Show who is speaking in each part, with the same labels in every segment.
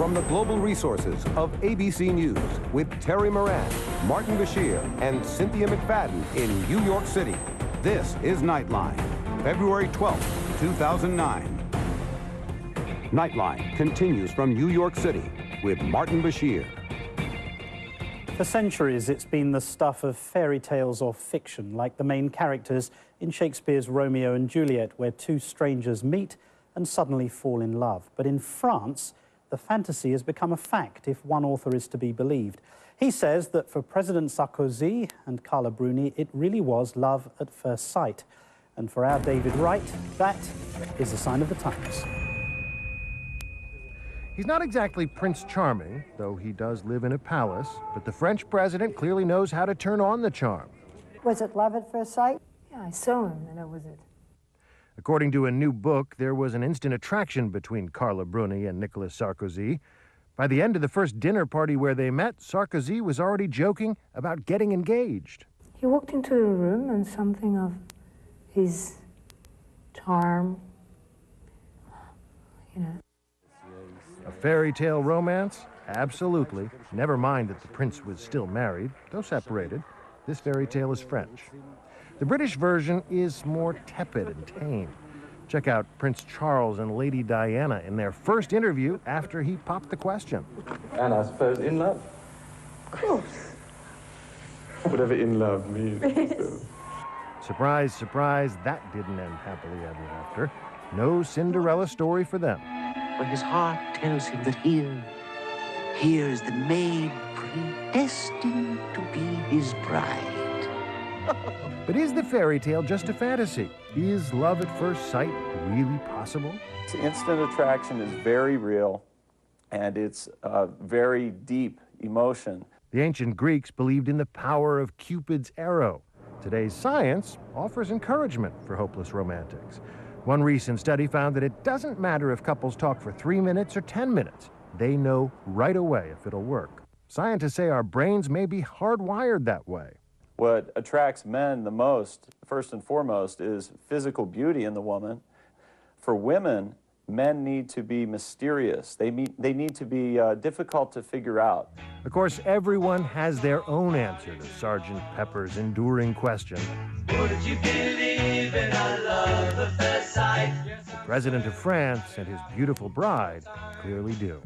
Speaker 1: From the global resources of ABC News with Terry Moran, Martin Bashir, and Cynthia McFadden in New York City, this is Nightline, February 12th, 2009. Nightline continues from New York City with Martin Bashir.
Speaker 2: For centuries, it's been the stuff of fairy tales or fiction, like the main characters in Shakespeare's Romeo and Juliet, where two strangers meet and suddenly fall in love. But in France, the fantasy has become a fact, if one author is to be believed. He says that for President Sarkozy and Carla Bruni, it really was love at first sight. And for our David Wright, that is a sign of the times.
Speaker 3: He's not exactly Prince Charming, though he does live in a palace, but the French president clearly knows how to turn on the charm.
Speaker 4: Was it love at first sight?
Speaker 5: Yeah, I saw him, and that was it.
Speaker 3: According to a new book, there was an instant attraction between Carla Bruni and Nicolas Sarkozy. By the end of the first dinner party where they met, Sarkozy was already joking about getting engaged.
Speaker 5: He walked into the room, and something of his charm,
Speaker 3: A fairy tale romance? Absolutely. Never mind that the prince was still married, though separated. This fairy tale is French. The British version is more tepid and tame. Check out Prince Charles and Lady Diana in their first interview after he popped the question.
Speaker 6: And I suppose in love?
Speaker 4: Of course.
Speaker 6: Whatever in love means.
Speaker 3: Surprise, surprise, that didn't end happily ever after. No Cinderella story for them.
Speaker 7: But his heart tells him that here's the maid predestined to be his bride.
Speaker 3: But is the fairy tale just a fantasy? Is love at first sight really possible?
Speaker 8: Instant attraction is very real, and it's a very deep emotion.
Speaker 3: The ancient Greeks believed in the power of Cupid's arrow. Today's science offers encouragement for hopeless romantics. One recent study found that it doesn't matter if couples talk for 3 minutes or 10 minutes. They know right away if it'll work. Scientists say our brains may be hardwired that way.
Speaker 8: What attracts men the most, first and foremost, is physical beauty in the woman. For women, men need to be mysterious. They need to be difficult to figure out.
Speaker 3: Of course, everyone has their own answer to Sergeant Pepper's enduring question.
Speaker 9: Would you believe in a love at first sight?
Speaker 3: The President of France and his beautiful bride clearly do.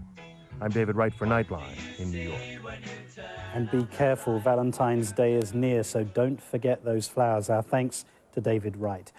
Speaker 3: I'm David Wright for Nightline in New York.
Speaker 2: And be careful, Valentine's Day is near, so don't forget those flowers. Our thanks to David Wright.